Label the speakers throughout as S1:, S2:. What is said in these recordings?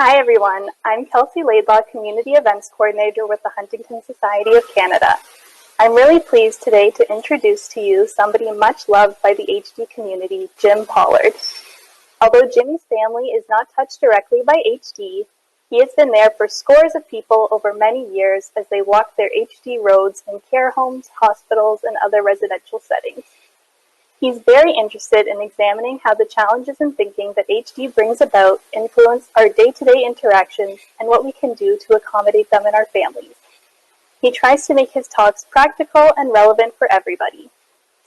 S1: Hi everyone, I'm Kelsey Laidlaw, Community Events Coordinator with the Huntington Society of Canada. I'm really pleased today to introduce to you somebody much loved by the HD community, Jim Pollard. Although Jimmy's family is not touched directly by HD, he has been there for scores of people over many years as they walk their HD roads in care homes, hospitals, and other residential settings. He's very interested in examining how the challenges in thinking that HD brings about influence our day-to-day interactions and what we can do to accommodate them in our families. He tries to make his talks practical and relevant for everybody.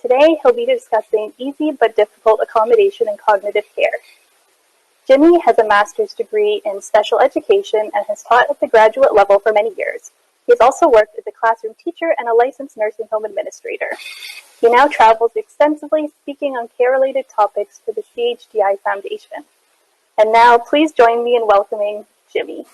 S1: Today, he'll be discussing easy but difficult accommodation in cognitive care. Jimmy has a master's degree in special education and has taught at the graduate level for many years. He has also worked as a classroom teacher and a licensed nursing home administrator. He now travels extensively speaking on care-related topics for the CHDI Foundation. And now, please join me in welcoming Jimmy.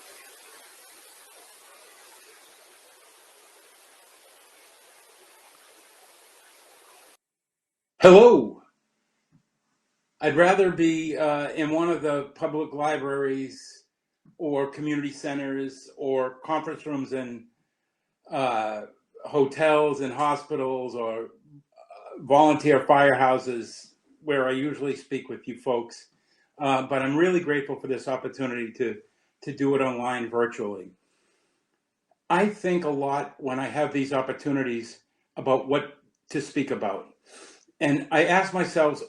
S2: Hello. I'd rather be in one of the public libraries or community centers or conference rooms in hotels and hospitals or volunteer firehouses where I usually speak with you folks. But I'm really grateful for this opportunity to do it online virtually. I think a lot when I have these opportunities about what to speak about. And I ask myself,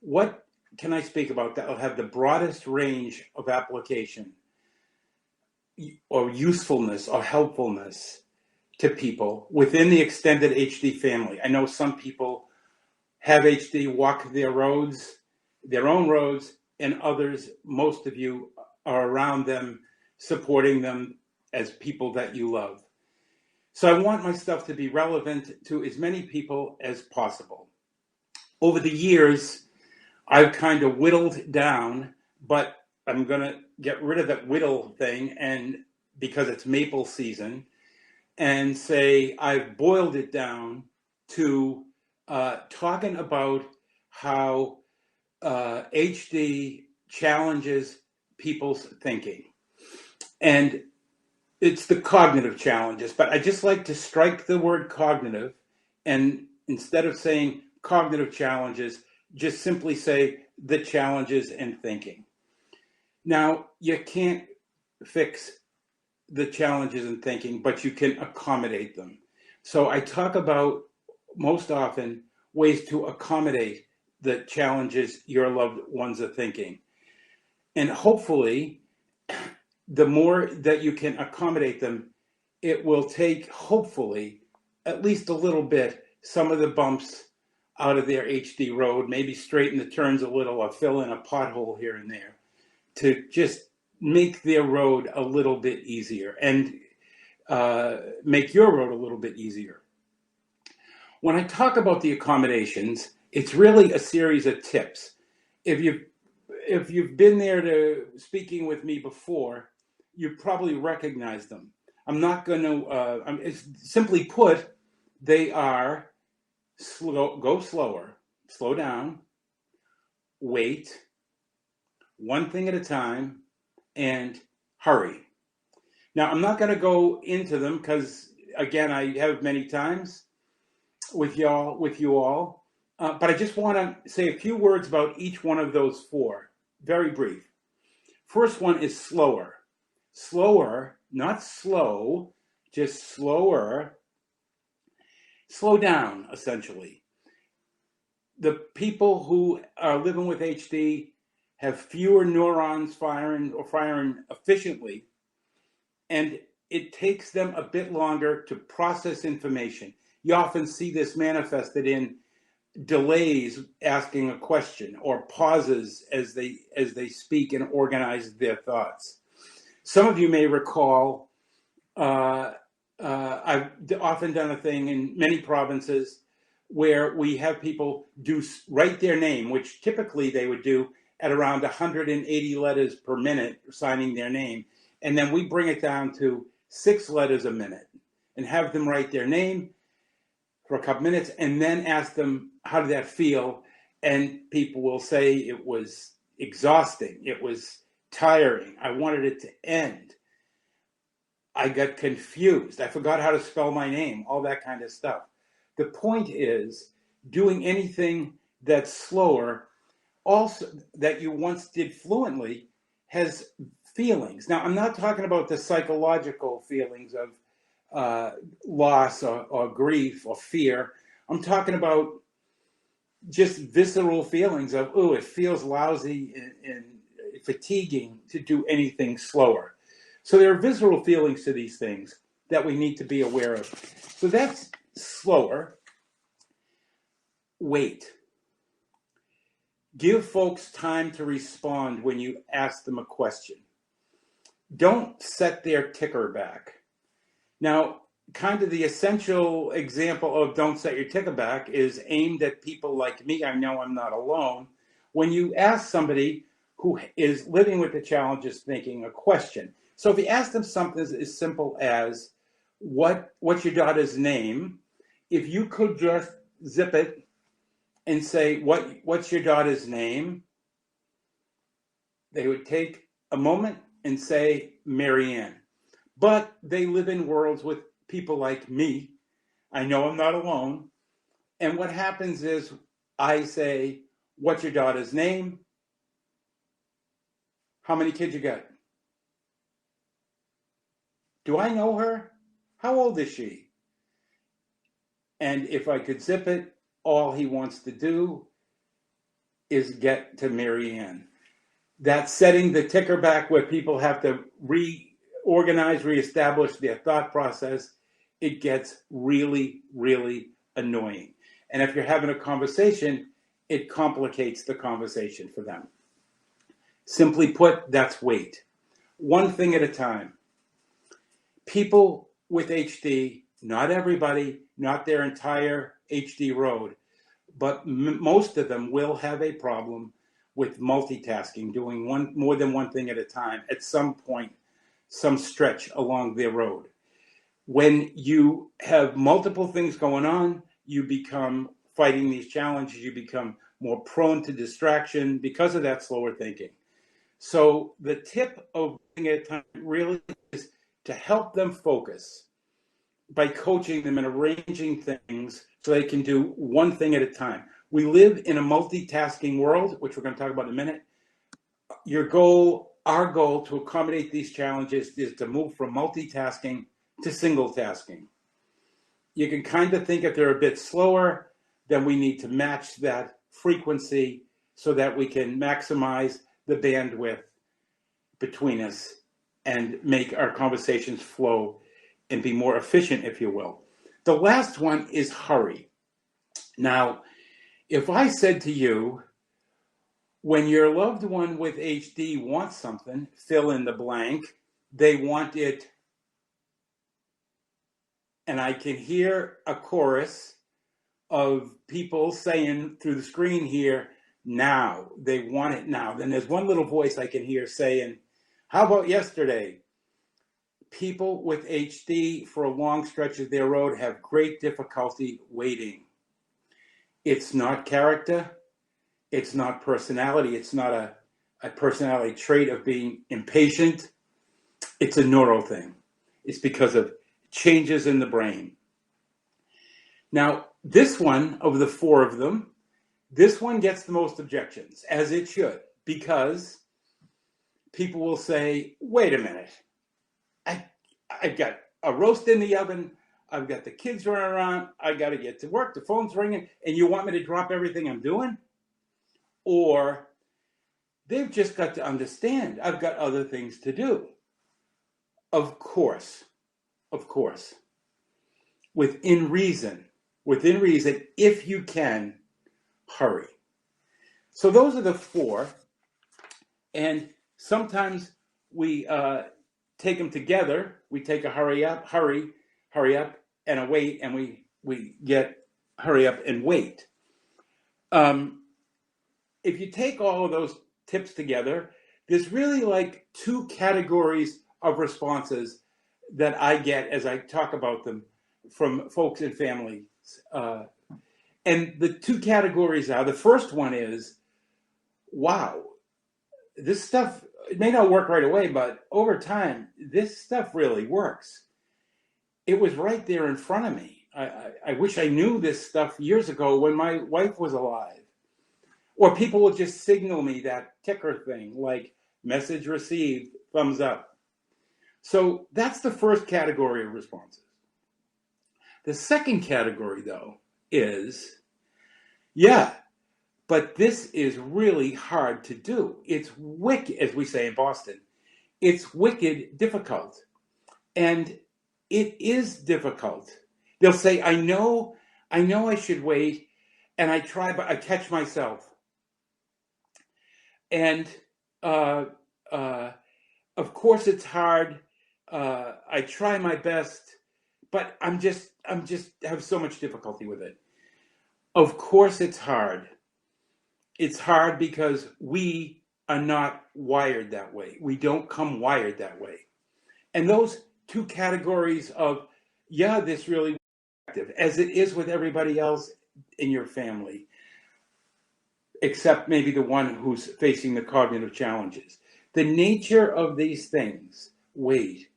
S2: what can I speak about that will have the broadest range of application or usefulness or helpfulness to people within the extended HD family? I know some people have HD, walk their own roads, and others, most of you, are around them, supporting them as people that you love. So I want my stuff to be relevant to as many people as possible. Over the years, I've kind of whittled down, but I'm going to get rid of that whittle thing, and because it's maple season, and say I've boiled it down to talking about how HD challenges people's thinking. And it's the cognitive challenges, but I just like to strike the word cognitive, and instead of saying cognitive challenges, just simply say the challenges in thinking. Now, you can't fix the challenges in thinking, but you can accommodate them. So I talk about, most often, ways to accommodate the challenges your loved ones are thinking. And hopefully, the more that you can accommodate them, it will take, hopefully, at least a little bit, some of the bumps out of their HD road, maybe straighten the turns a little or fill in a pothole here and there to just make their road a little bit easier and make your road a little bit easier. When I talk about the accommodations, it's really a series of tips. If you've been there to speaking with me before, you probably recognize them. I'm not going to, simply put, they are go slower, slow down, wait, one thing at a time, and hurry. Now, I'm not going to go into them because, again, I have many times with you all, but I just want to say a few words about each one of those four, very brief. First one is slower. Slower, not slow, just slower. Slow down, essentially. The people who are living with HD have fewer neurons firing efficiently, and it takes them a bit longer to process information. You often see this manifested in delays asking a question or pauses as they speak and organize their thoughts. Some of you may recall, I've often done a thing in many provinces where we have people write their name, which typically they would do at around 180 letters per minute, signing their name. And then we bring it down to 6 letters a minute and have them write their name for a couple minutes and then ask them, how did that feel? And people will say it was exhausting. It was tiring. I wanted it to end. I got confused. I forgot how to spell my name, all that kind of stuff. The point is, doing anything that's slower, also that you once did fluently, has feelings. Now, I'm not talking about the psychological feelings of loss or grief or fear. I'm talking about just visceral feelings of, oh, it feels lousy and fatiguing to do anything slower. So there are visceral feelings to these things that we need to be aware of. So that's slower. Wait. Give folks time to respond when you ask them a question. Don't set their ticker back. Now, kind of the essential example of don't set your ticker back is aimed at people like me. I know I'm not alone. When you ask somebody who is living with the challenges thinking a question. So if you ask them something as simple as, what's your daughter's name? If you could just zip it and say, what's your daughter's name? They would take a moment and say, Marianne. But they live in worlds with people like me. I know I'm not alone. And what happens is I say, what's your daughter's name? How many kids you got? Do I know her? How old is she? And if I could zip it, all he wants to do is get to Marianne. That's setting the ticker back where people have to reorganize, reestablish their thought process. It gets really, really annoying. And if you're having a conversation, it complicates the conversation for them. Simply put, that's wait. One thing at a time. People with HD, not everybody, not their entire HD road, but most of them will have a problem with multitasking, doing more than one thing at a time at some point, some stretch along their road. When you have multiple things going on, you become, fighting these challenges, you become more prone to distraction because of that slower thinking. So the tip of one thing at a time really is to help them focus by coaching them and arranging things so they can do one thing at a time. We live in a multitasking world, which we're going to talk about in a minute. Our goal to accommodate these challenges is to move from multitasking to single tasking. You can kind of think if they're a bit slower, then we need to match that frequency so that we can maximize the bandwidth between us and make our conversations flow and be more efficient, if you will. The last one is hurry. Now, if I said to you, when your loved one with HD wants something, fill in the blank, they want it, and I can hear a chorus of people saying through the screen here, now, they want it now. Then there's one little voice I can hear saying, how about yesterday? People with HD for a long stretch of their road have great difficulty waiting. It's not character. It's not personality. It's not a personality trait of being impatient. It's a neural thing. It's because of changes in the brain. Now, this one, of the four of them, this one gets the most objections, as it should, because people will say, wait a minute, I've got a roast in the oven, I've got the kids running around, I got to get to work, the phone's ringing, and you want me to drop everything I'm doing? Or they've just got to understand, I've got other things to do. Of course, within reason, if you can, hurry. So those are the four, and sometimes we take them together. We take a hurry up, and a wait, and we get hurry up and wait. If you take all of those tips together, there's really like two categories of responses that I get as I talk about them from folks and families. And the two categories are, the first one is, wow, this stuff it may not work right away, but over time, this stuff really works. It was right there in front of me. I wish I knew this stuff years ago when my wife was alive. Or people will just signal me that ticker thing, like message received, thumbs up. So that's the first category of responses. The second category, though, is, yeah, but this is really hard to do. It's wicked, as we say in Boston. It's wicked difficult. And it is difficult. They'll say, I know I should wait, and I try, but I catch myself. And of course it's hard. I try my best, but I'm just have so much difficulty with it. Of course it's hard. It's hard because we are not wired that way. We don't come wired that way. And those two categories of, yeah, this really active, as it is with everybody else in your family, except maybe the one who's facing the cognitive challenges. The nature of these things, wait,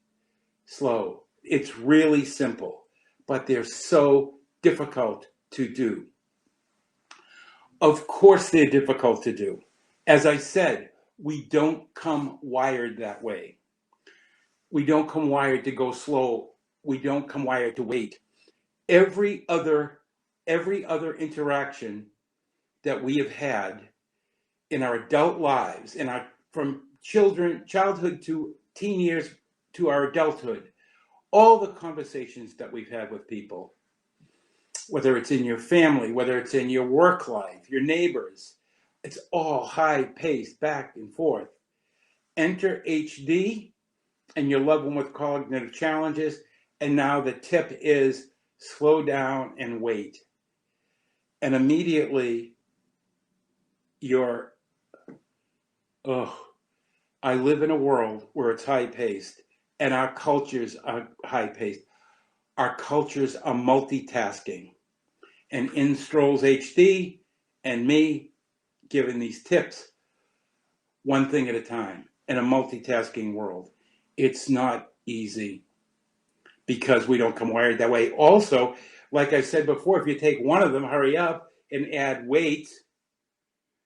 S2: slow, it's really simple, but they're so difficult to do. Of course they're difficult to do. As I said, we don't come wired that way. We don't come wired to go slow. We don't come wired to wait. Every other interaction that we have had in our adult lives, from childhood to teen years to our adulthood, all the conversations that we've had with people, whether it's in your family, whether it's in your work life, your neighbors, it's all high-paced, back and forth. Enter HD and your loved one with cognitive challenges, and now the tip is slow down and wait. And immediately you're, I live in a world where it's high-paced, and our cultures are high-paced. Our cultures are multitasking. And in strolls HD and me giving these tips, one thing at a time, in a multitasking world. It's not easy because we don't come wired that way. Also, like I said before, if you take one of them, hurry up, and add wait.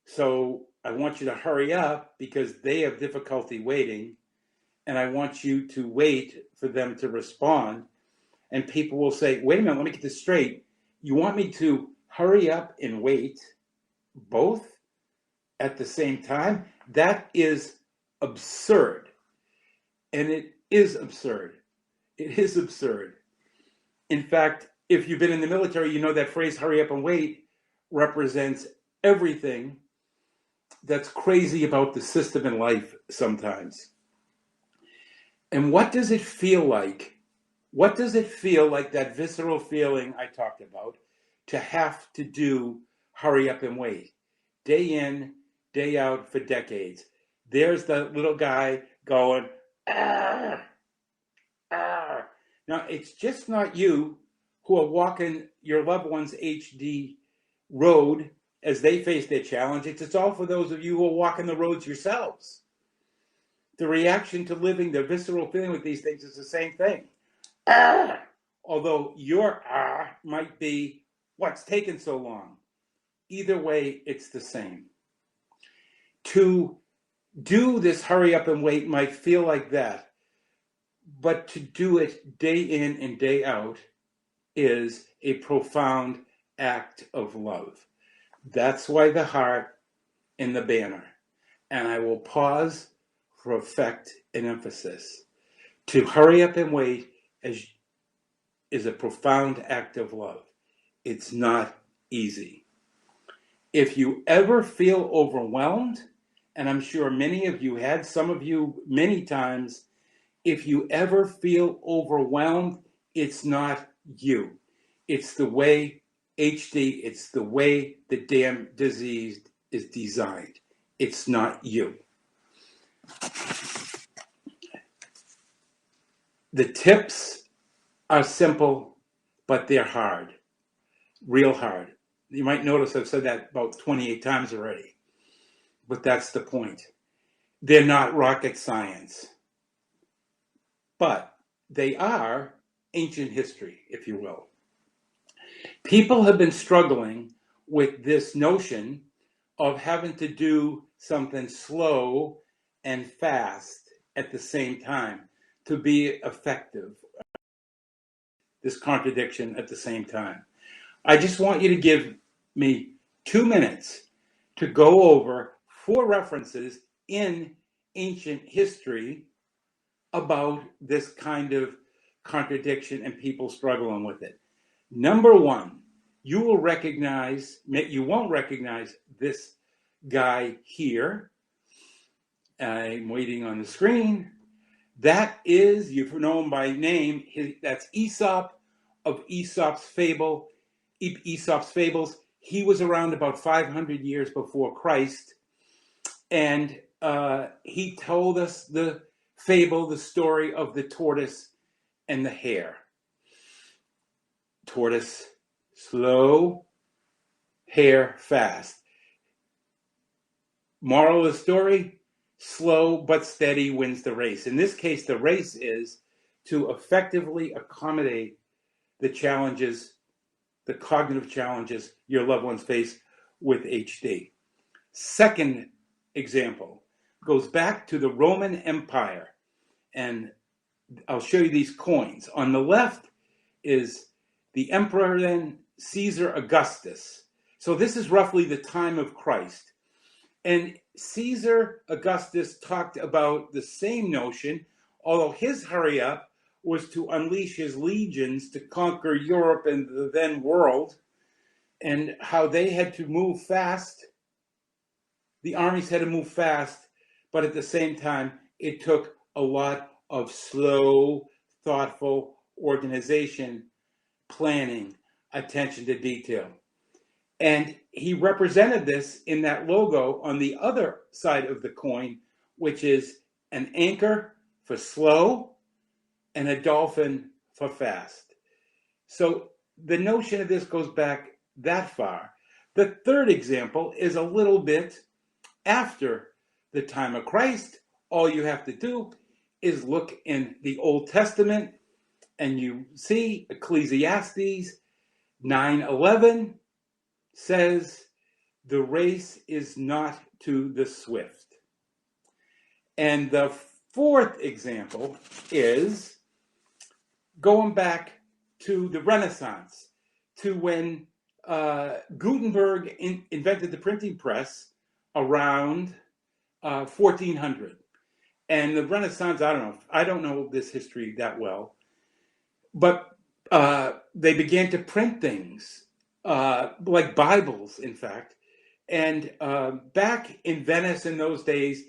S2: So I want you to hurry up because they have difficulty waiting, and I want you to wait for them to respond. And people will say, wait a minute, let me get this straight. You want me to hurry up and wait both at the same time? That is absurd. And it is absurd. It is absurd. In fact, if you've been in the military, you know that phrase, hurry up and wait, represents everything that's crazy about the system in life sometimes. And what does it feel like? What does it feel like, that visceral feeling I talked about, to have to do hurry up and wait? Day in, day out for decades. There's the little guy going, ah, ah. Now, it's just not you who are walking your loved one's HD road as they face their challenges. It's all for those of you who are walking the roads yourselves. The reaction to living, the visceral feeling with these things is the same thing. Ah! Although your might be, what's taken so long? Either way, it's the same. To do this hurry up and wait might feel like that, but to do it day in and day out is a profound act of love. That's why the heart in the banner. And I will pause for effect and emphasis. To hurry up and wait is a profound act of love. It's not easy. If you ever feel overwhelmed, and I'm sure many of you had, some of you many times, if you ever feel overwhelmed, it's not you. It's the way HD, it's the way the damn disease is designed. It's not you. The tips are simple, but they're hard, real hard. You might notice I've said that about 28 times already, but that's the point. They're not rocket science, but they are ancient history, if you will. People have been struggling with this notion of having to do something slow and fast at the same time to be effective. This contradiction at the same time. I just want you to give me 2 minutes to go over 4 references in ancient history about this kind of contradiction and people struggling with it. Number 1, you won't recognize this guy here. I'm waiting on the screen. That is, you know him by name, that's Aesop of Aesop's Fables. He was around about 500 years before Christ, and he told us the fable, the story of the tortoise and the hare. Tortoise, slow, hare, fast. Moral of the story, slow but steady wins the race. In this case, the race is to effectively accommodate the challenges, the cognitive challenges your loved ones face with HD. Second example goes back to the Roman Empire, and I'll show you these coins. On the left is the emperor then, Caesar Augustus. So this is roughly the time of Christ. And Caesar Augustus talked about the same notion, although his hurry up was to unleash his legions to conquer Europe and the then world, and how they had to move fast. The armies had to move fast, but at the same time, it took a lot of slow, thoughtful organization, planning, attention to detail. And he represented this in that logo on the other side of the coin, which is an anchor for slow and a dolphin for fast. So the notion of this goes back that far. The third example is a little bit after the time of Christ. All you have to do is look in the Old Testament and you see Ecclesiastes 9:11 says, the race is not to the swift. And the fourth example is going back to the Renaissance, to when Gutenberg invented the printing press around 1400. And the Renaissance, I don't know this history that well, but they began to print things, like Bibles, in fact. And back in Venice in those days,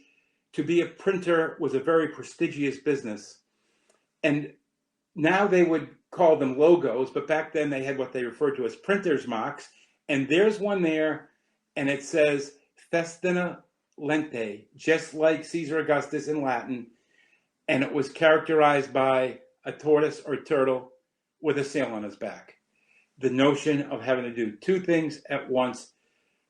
S2: to be a printer was a very prestigious business. And now they would call them logos, but back then they had what they referred to as printer's marks. And there's one there, and it says Festina Lente, just like Caesar Augustus in Latin. And it was characterized by a tortoise or turtle with a sail on his back. The notion of having to do 2 things at once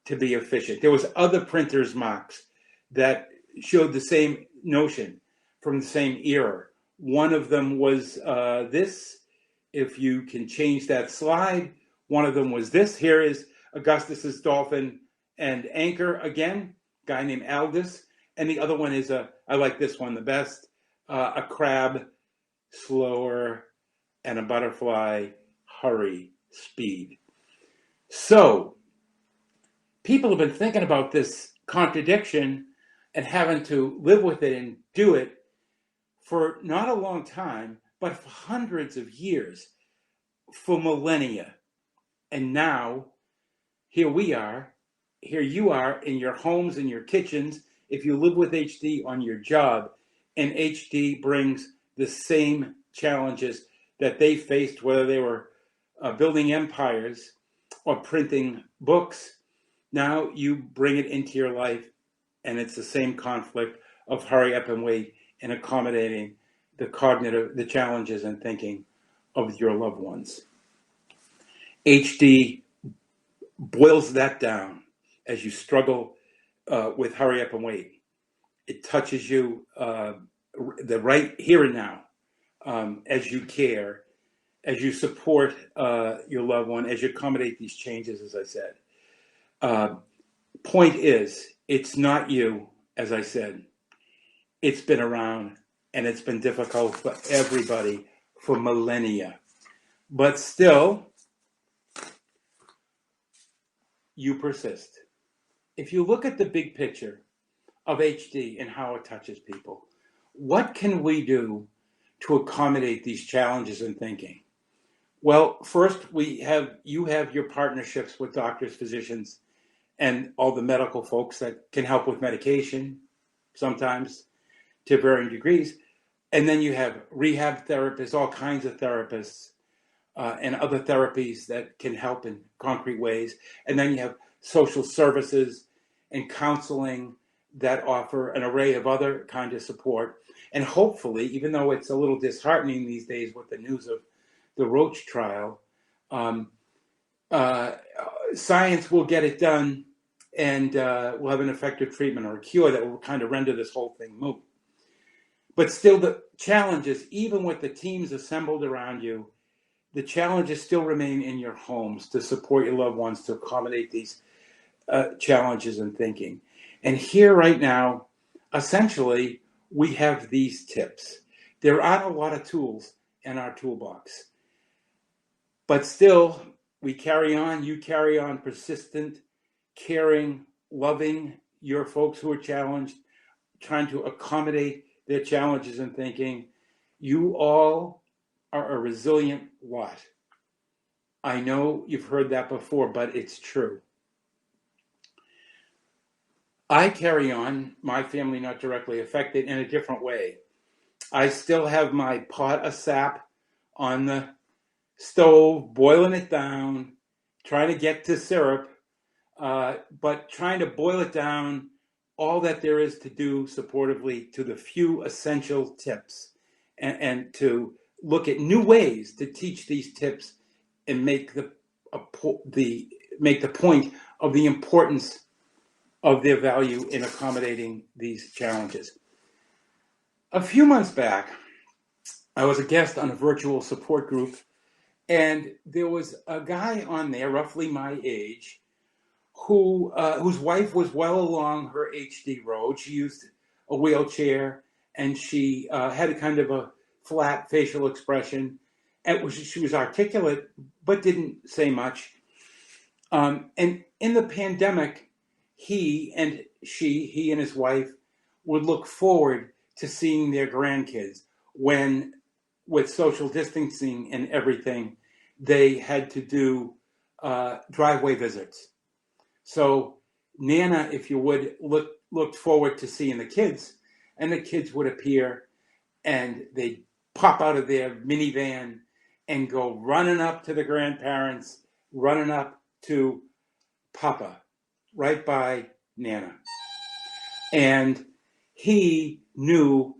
S2: to be efficient. There was other printers' marks that showed the same notion from the same era. One of them was this. If you can change that slide, one of them was this. Here is Augustus's dolphin and anchor again, guy named Aldous. And the other one is I like this one the best, a crab, slower, and a butterfly, hurry, speed. So people have been thinking about this contradiction and having to live with it and do it for not a long time, but for hundreds of years, for millennia. And now, here you are in your homes, in your kitchens, if you live with HD on your job, and HD brings the same challenges that they faced, whether they were building empires or printing books. Now you bring it into your life, and it's the same conflict of hurry up and wait and accommodating the challenges and thinking of your loved ones. HD boils that down as you struggle with hurry up and wait. It touches you the right here and now, as you care, as you support your loved one, as you accommodate these changes, as I said. Point is, it's not you, as I said. It's been around, and it's been difficult for everybody for millennia. But still, you persist. If you look at the big picture of HD and how it touches people, what can we do to accommodate these challenges in thinking? Well, first, you have your partnerships with doctors, physicians, and all the medical folks that can help with medication, sometimes to varying degrees. And then you have rehab therapists, all kinds of therapists, and other therapies that can help in concrete ways. And then you have social services and counseling that offer an array of other kinds of support. And hopefully, even though it's a little disheartening these days with the news of the Roach trial, science will get it done, and we'll have an effective treatment or a cure that will kind of render this whole thing moot. But still, the challenges, even with the teams assembled around you, the challenges still remain in your homes to support your loved ones, to accommodate these challenges in thinking. And here right now, essentially, we have these tips. There aren't a lot of tools in our toolbox. But still, we carry on, you carry on, persistent, caring, loving your folks who are challenged, trying to accommodate their challenges in thinking. You all are a resilient lot. I know you've heard that before, but it's true. I carry on, my family not directly affected, in a different way. I still have my pot of sap on the stove, boiling it down, trying to get to syrup, but trying to boil it down, all that there is to do supportively, to the few essential tips, and to look at new ways to teach these tips and make the point of the importance of their value in accommodating these challenges. A few months back, I was a guest on a virtual support group, and there was a guy on there, roughly my age, whose wife was well along her HD road. She used a wheelchair, and she had a kind of a flat facial expression. She was articulate, but didn't say much. And in the pandemic, he and his wife would look forward to seeing their grandkids when, with social distancing and everything, they had to do driveway visits. So Nana, if you would, looked forward to seeing the kids, and the kids would appear, and they'd pop out of their minivan and go running up to the grandparents, running up to Papa, right by Nana. And he knew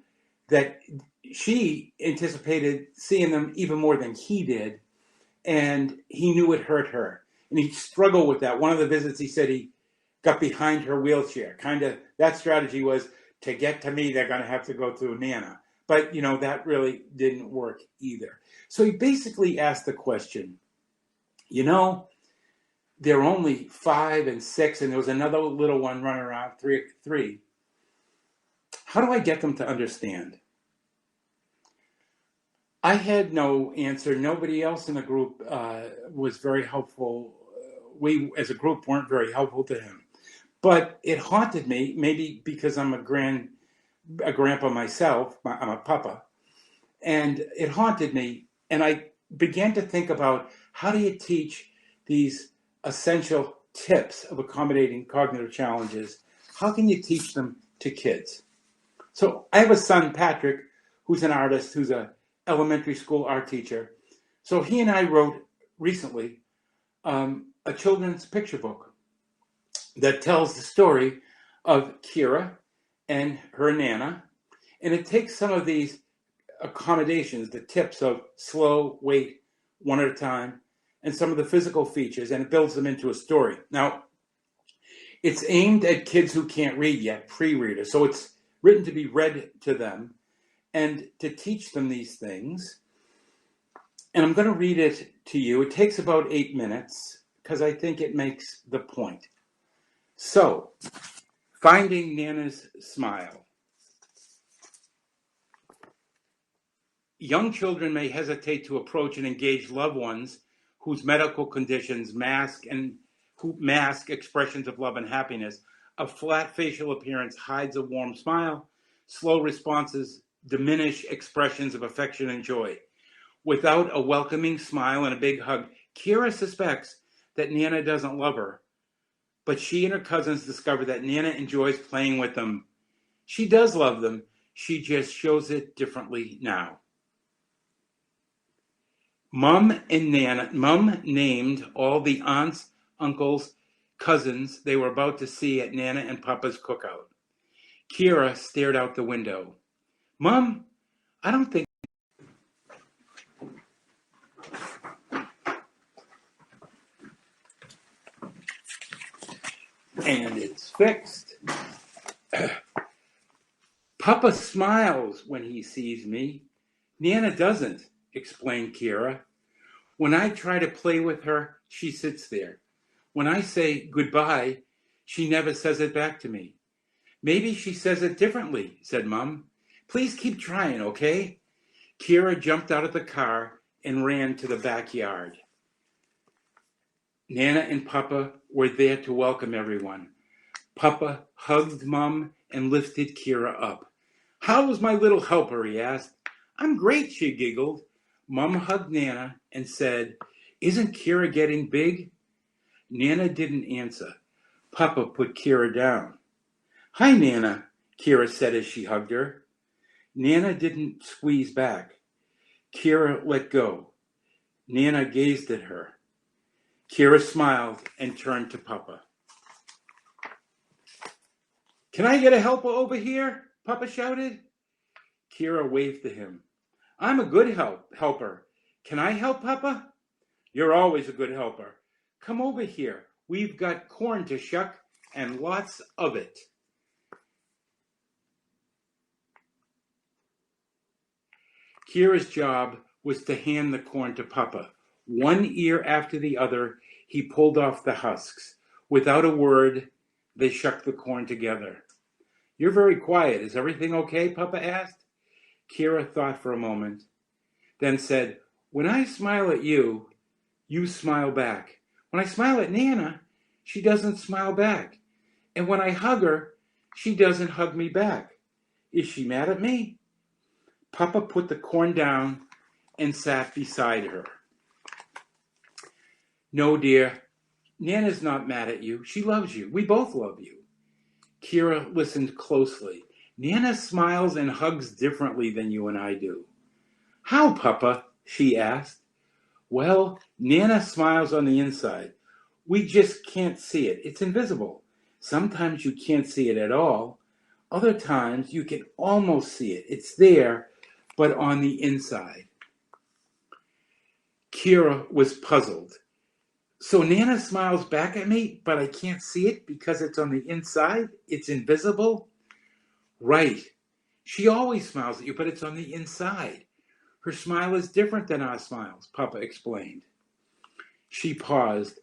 S2: that she anticipated seeing them even more than he did, and he knew it hurt her. And he struggled with that. One of the visits, he said he got behind her wheelchair. Kind of, that strategy was, to get to me, they're going to have to go through Nana. But, that really didn't work either. So he basically asked the question, they're only 5 and 6, and there was another little one running around, three. How do I get them to understand? I had no answer. Nobody else in the group was very helpful. We, as a group, weren't very helpful to him. But it haunted me, maybe because I'm a grandpa myself. I'm a papa. And it haunted me. And I began to think about, how do you teach these essential tips of accommodating cognitive challenges? How can you teach them to kids? So I have a son, Patrick, who's an artist, who's a elementary school art teacher. So he and I wrote recently a children's picture book that tells the story of Keira and her Nana. And it takes some of these accommodations, the tips of slow, wait, one at a time, and some of the physical features, and it builds them into a story. Now, it's aimed at kids who can't read yet, pre-readers. So it's written to be read to them and to teach them these things. And I'm going to read it to you. It takes about 8 minutes because I think it makes the point. So, finding Nana's smile. Young children may hesitate to approach and engage loved ones whose medical conditions mask expressions of love and happiness. A flat facial appearance hides a warm smile. Slow responses diminish expressions of affection and joy. Without a welcoming smile and a big hug, Keira suspects that Nana doesn't love her, but she and her cousins discover that Nana enjoys playing with them. She does love them. She just shows it differently now. Mum named all the aunts, uncles, cousins they were about to see at Nana and Papa's cookout. Keira stared out the window. Mum, I don't think... And it's fixed. Papa smiles when he sees me. Nana doesn't, explained Keira. When I try to play with her, she sits there. When I say goodbye, she never says it back to me. Maybe she says it differently, said Mum. Please keep trying, okay? Keira jumped out of the car and ran to the backyard. Nana and Papa were there to welcome everyone. Papa hugged Mum and lifted Keira up. How's my little helper, he asked. I'm great, she giggled. Mum hugged Nana and said, Isn't Keira getting big? Nana didn't answer. Papa put Keira down. Hi, Nana, Keira said as she hugged her. Nana didn't squeeze back. Keira let go. Nana gazed at her. Keira smiled and turned to Papa. Can I get a helper over here? Papa shouted. Keira waved to him. I'm a good helper. Can I help, Papa? You're always a good helper. Come over here. We've got corn to shuck and lots of it. Keira's job was to hand the corn to Papa. One ear after the other, he pulled off the husks. Without a word, they shucked the corn together. You're very quiet. Is everything okay? Papa asked. Keira thought for a moment, then said, When I smile at you, you smile back. When I smile at Nana, she doesn't smile back. And when I hug her, she doesn't hug me back. Is she mad at me? Papa put the corn down and sat beside her. No, dear, Nana's not mad at you. She loves you. We both love you. Keira listened closely. Nana smiles and hugs differently than you and I do. How, Papa? She asked. Well, Nana smiles on the inside. We just can't see it. It's invisible. Sometimes you can't see it at all. Other times you can almost see it. It's there, but on the inside. Keira was puzzled. So Nana smiles back at me, but I can't see it because it's on the inside? It's invisible? Right. She always smiles at you, but it's on the inside. Her smile is different than our smiles, Papa explained. She paused.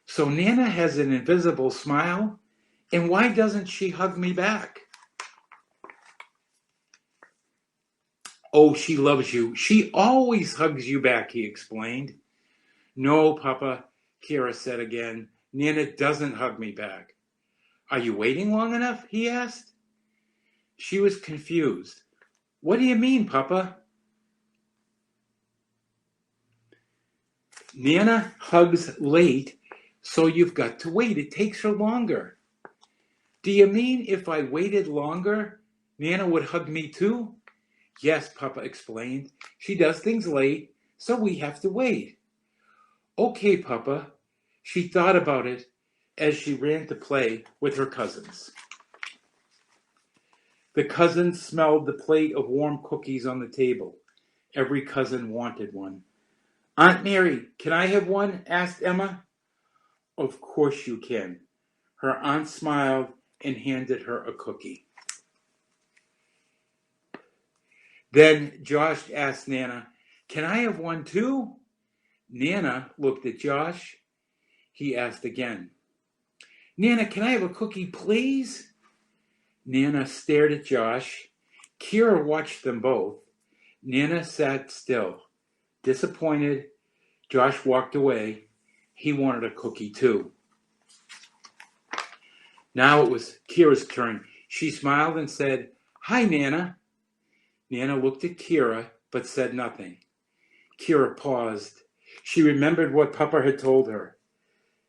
S2: So Nana has an invisible smile? And why doesn't she hug me back? Oh, she loves you. She always hugs you back, he explained. No, Papa, Keira said again. Nana doesn't hug me back. Are you waiting long enough? He asked. She was confused. What do you mean, Papa? Nana hugs late, so you've got to wait. It takes her longer. Do you mean if I waited longer, Nana would hug me too? Yes, Papa explained. She does things late, so we have to wait. Okay, Papa. She thought about it as she ran to play with her cousins. The cousins smelled the plate of warm cookies on the table. Every cousin wanted one. Aunt Mary, can I have one? Asked Emma. Of course you can. Her aunt smiled and handed her a cookie. Then Josh asked Nana, "Can I have one too?" Nana looked at Josh. He asked again, "Nana, can I have a cookie, please?" Nana stared at Josh. Keira watched them both. Nana sat still. Disappointed, Josh walked away. He wanted a cookie too. Now it was Kira's turn. She smiled and said, "Hi, Nana." Nana looked at Keira, but said nothing. Keira paused. She remembered what Papa had told her.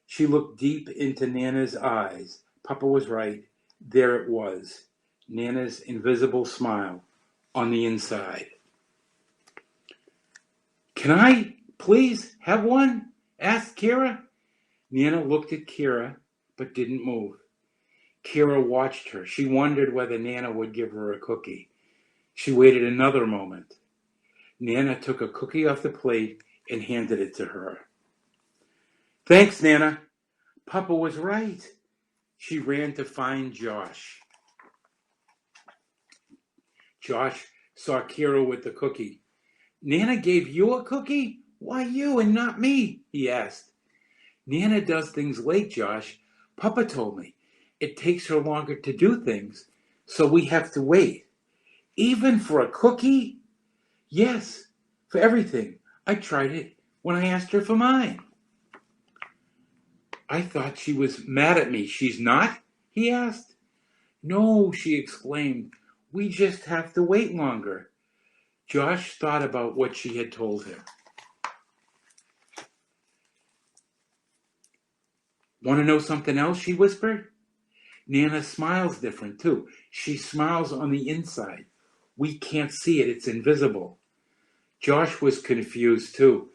S2: She looked deep into Nana's eyes. Papa was right. There it was, Nana's invisible smile on the inside. "Can I please have one?" asked Keira. Nana looked at Keira, but didn't move. Keira watched her. She wondered whether Nana would give her a cookie. She waited another moment. Nana took a cookie off the plate and handed it to her. "Thanks, Nana. Papa was right." She ran to find Josh. Josh saw Keira with the cookie. "Nana gave you a cookie? Why you and not me?" he asked. "Nana does things late, Josh. Papa told me. It takes her longer to do things, so we have to wait." "Even for a cookie?" "Yes, for everything. I tried it when I asked her for mine." "I thought she was mad at me." "She's not?" he asked. "No," she exclaimed. "We just have to wait longer." Josh thought about what she had told him. "Want to know something else?" she whispered. "Nana smiles different, too. She smiles on the inside. We can't see it. It's invisible." Josh was confused, too.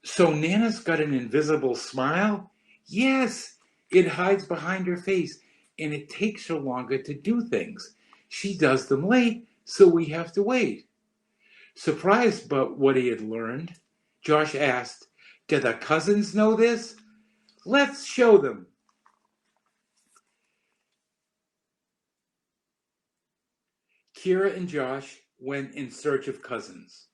S2: "So Nana's got an invisible smile?" "Yes. It hides behind her face, and it takes her longer to do things. She does them late, so we have to wait." Surprised by what he had learned, Josh asked, "Do the cousins know this?" "Let's show them." Keira and Josh went in search of cousins.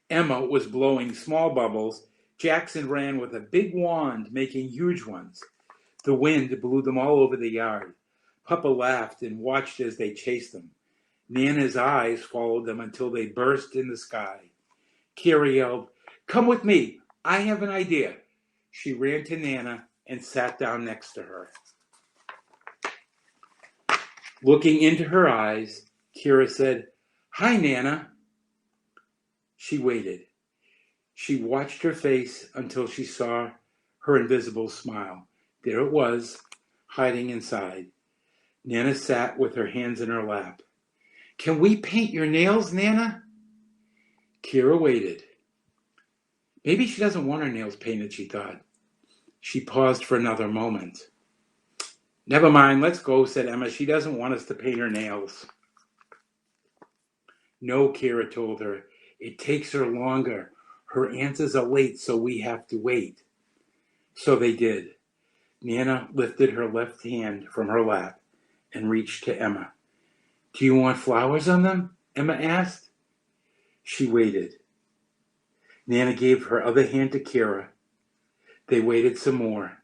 S2: Emma was blowing small bubbles. Jackson ran with a big wand, making huge ones. The wind blew them all over the yard. Papa laughed and watched as they chased them. Nana's eyes followed them until they burst in the sky. Keira yelled, "Come with me. I have an idea." She ran to Nana and sat down next to her. Looking into her eyes, Keira said, "Hi, Nana." She waited. She watched her face until she saw her invisible smile. There it was, hiding inside. Nana sat with her hands in her lap. "Can we paint your nails, Nana?" Keira waited. Maybe she doesn't want her nails painted, she thought. She paused for another moment. "Never mind, let's go," said Emma. "She doesn't want us to paint her nails." "No," Keira told her. "It takes her longer. Her answers are late, so we have to wait." So they did. Nana lifted her left hand from her lap and reached to Emma. "Do you want flowers on them?" Emma asked. She waited. Nana gave her other hand to Keira. They waited some more.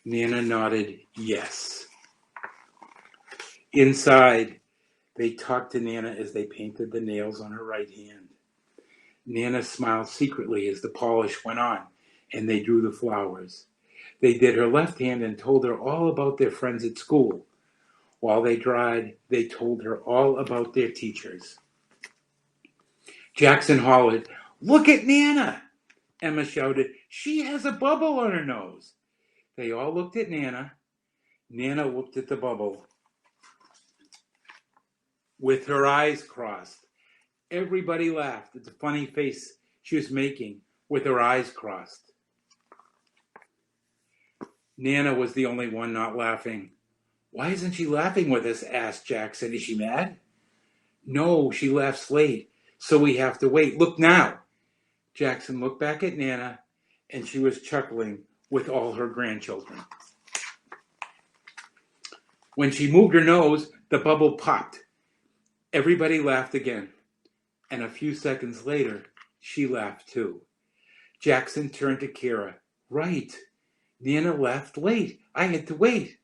S2: Nana nodded yes. Inside, they talked to Nana as they painted the nails on her right hand. Nana smiled secretly as the polish went on, and they drew the flowers. They did her left hand and told her all about their friends at school. While they dried, they told her all about their teachers. Jackson hollered, "Look at Nana!" Emma shouted, "She has a bubble on her nose." They all looked at Nana. Nana looked at the bubble with her eyes crossed. Everybody laughed at the funny face she was making with her eyes crossed. Nana was the only one not laughing. "Why isn't she laughing with us?" asked Jackson. "Is she mad?" "No, she laughs late, so we have to wait. Look now." Jackson looked back at Nana, and she was chuckling with all her grandchildren. When she moved her nose, the bubble popped. Everybody laughed again. And a few seconds later, she laughed too. Jackson turned to Keira. Right. Nana left late. I had to wait.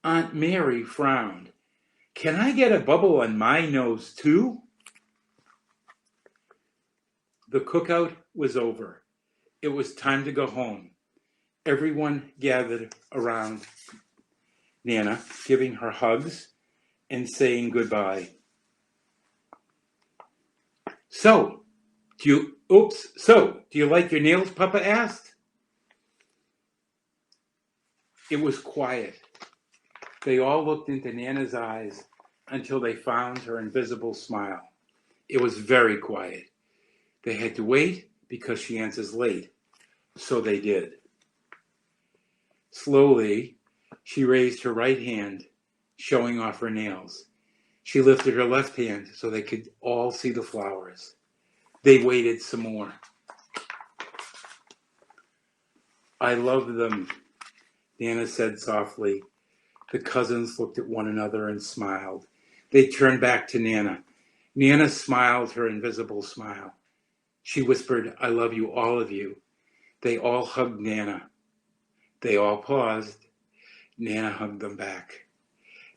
S2: Aunt Mary frowned. Can I get a bubble on my nose too? The cookout was over. It was time to go home. Everyone gathered around Nana, giving her hugs and saying goodbye. So, do you like your nails, Papa asked? It was quiet. They all looked into Nana's eyes until they found her invisible smile. It was very quiet. They had to wait because she answers late. So they did. Slowly, she raised her right hand, showing off her nails. She lifted her left hand so they could all see the flowers. They waited some more. I love them, Nana said softly. The cousins looked at one another and smiled. They turned back to Nana. Nana smiled her invisible smile. She whispered, I love you, all of you. They all hugged Nana. They all paused. Nana hugged them back.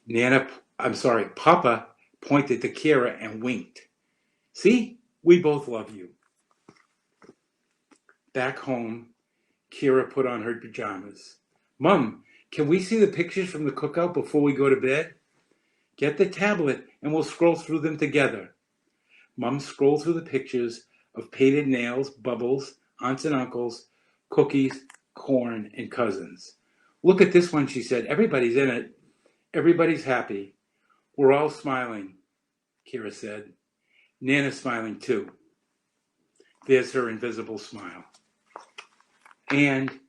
S2: Papa pointed to Keira and winked. See, we both love you. Back home, Keira put on her pajamas. Mom, can we see the pictures from the cookout before we go to bed? Get the tablet and we'll scroll through them together. Mom scrolled through the pictures of painted nails, bubbles, aunts and uncles, cookies, corn, and cousins. Look at this one, she said. Everybody's in it. Everybody's happy. We're all smiling, Keira said. Nana's smiling too. There's her invisible smile. And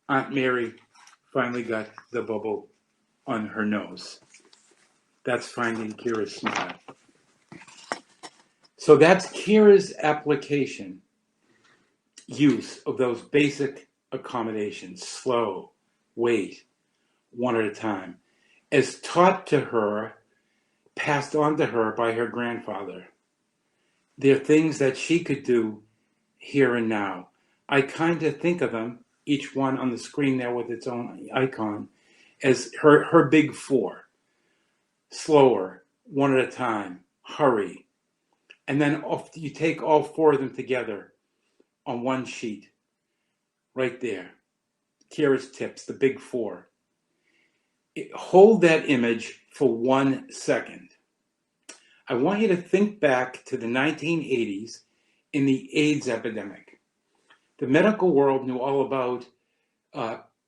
S2: Aunt Mary finally got the bubble on her nose. That's finding Keira's smile. So that's Keira's application, use of those basic accommodations. Slow, wait, one at a time. As taught to her, passed on to her by her grandfather. They're things that she could do here and now. I kind of think of them, each one on the screen there with its own icon, as her big four. Slower, one at a time, hurry. And then you take all four of them together on one sheet, right there. Keira's tips, the big four. Hold that image for 1 second. I want you to think back to the 1980s in the AIDS epidemic. The medical world knew all about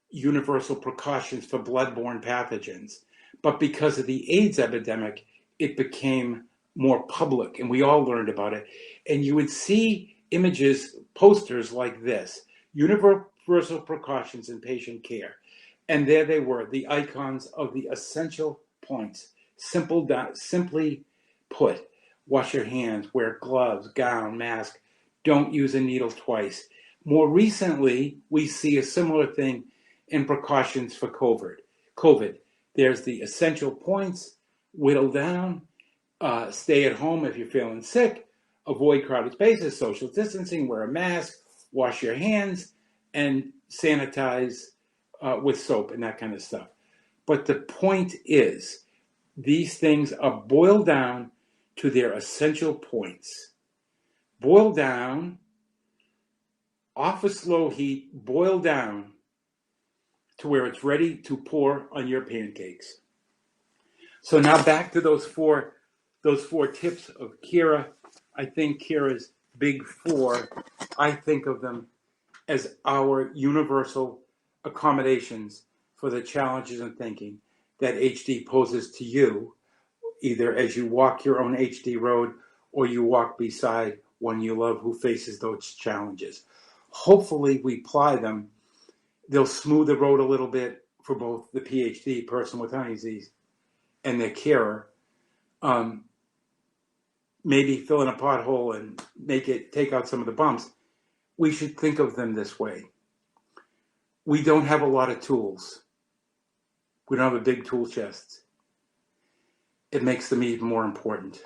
S2: universal precautions for bloodborne pathogens, but because of the AIDS epidemic, it became more public, and we all learned about it. And you would see images, posters like this, universal precautions in patient care. And there they were, the icons of the essential points. Simply put, wash your hands, wear gloves, gown, mask, don't use a needle twice. More recently, we see a similar thing in precautions for COVID. There's the essential points, whittle down, stay at home if you're feeling sick, avoid crowded spaces, social distancing, wear a mask, wash your hands, and sanitize with soap and that kind of stuff. But the point is, these things are boiled down to their essential points. Boil down, off a slow heat, boil down to where it's ready to pour on your pancakes. So now back to those four tips of Keira. I think Keira's big four, I think of them as our universal accommodations for the challenges in thinking that HD poses to you, either as you walk your own HD road or you walk beside one you love who faces those challenges. Hopefully we apply them. They'll smooth the road a little bit for both the PhD, person with Honey disease, and their carer. Maybe fill in a pothole and take out some of the bumps. We should think of them this way. We don't have a lot of tools. We don't have a big tool chest. It makes them even more important.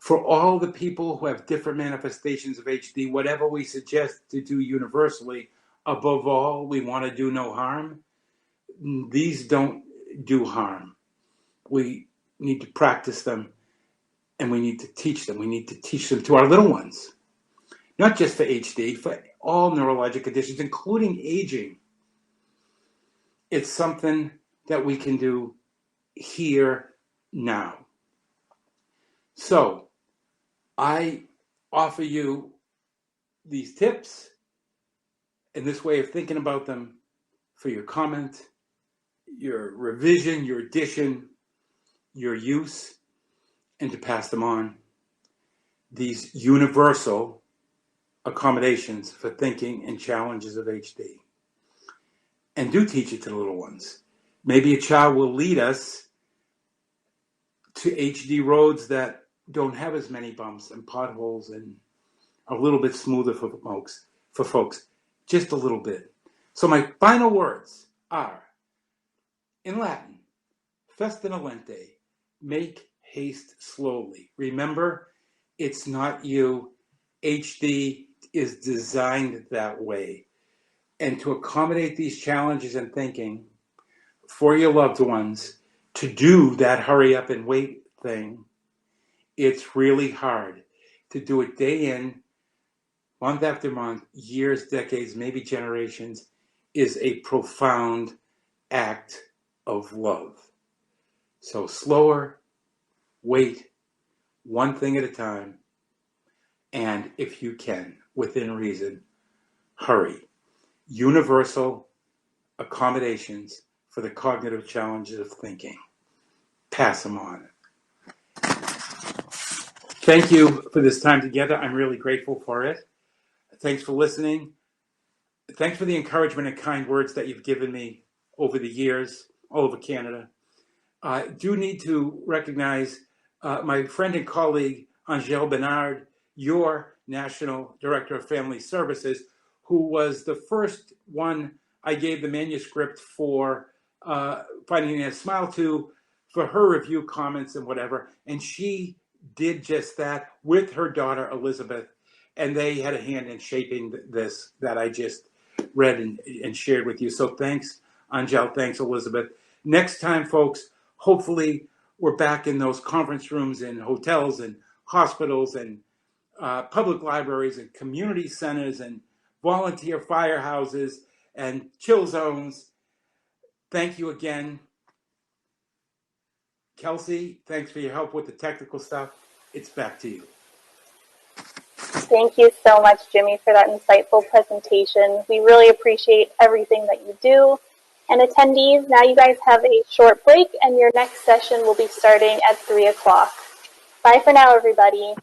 S2: For all the people who have different manifestations of HD, whatever we suggest to do universally, above all, we want to do no harm. These don't do harm. We need to practice them, and we need to teach them. We need to teach them to our little ones, not just for HD, for all neurologic conditions, including aging. It's something that we can do here now. So I offer you these tips and this way of thinking about them for your comment, your revision, your addition, your use, and to pass them on. These universal accommodations for thinking and challenges of HD. And do teach it to the little ones. Maybe a child will lead us to HD roads that don't have as many bumps and potholes and are a little bit smoother for folks, just a little bit. So my final words are, in Latin, festina lente, make haste slowly. Remember, it's not you. HD is designed that way. And to accommodate these challenges and thinking for your loved ones, to do that hurry up and wait thing, it's really hard to do it day in, month after month, years, decades, maybe generations, is a profound act of love. So slower, wait, one thing at a time, and if you can, within reason, hurry. Universal accommodations for the cognitive challenges of thinking. Pass them on. Thank you for this time together. I'm really grateful for it. Thanks for listening. Thanks for the encouragement and kind words that you've given me over the years, all over Canada. I do need to recognize my friend and colleague, Angèle Bernard, your National Director of Family Services, who was the first one I gave the manuscript for Finding a Smile to, for her review comments and whatever. And she did just that with her daughter, Elizabeth. And they had a hand in shaping this that I just read and shared with you. So thanks, Angèle. Thanks, Elizabeth. Next time, folks, hopefully we're back in those conference rooms in hotels and hospitals and public libraries and community centers and volunteer firehouses and chill zones. Thank you again. Kelsey, thanks for your help with the technical stuff. It's back to you.
S1: Thank you so much, Jimmy, for that insightful presentation. We really appreciate everything that you do. And attendees, now you guys have a short break, and your next session will be starting at 3 o'clock. Bye for now, everybody.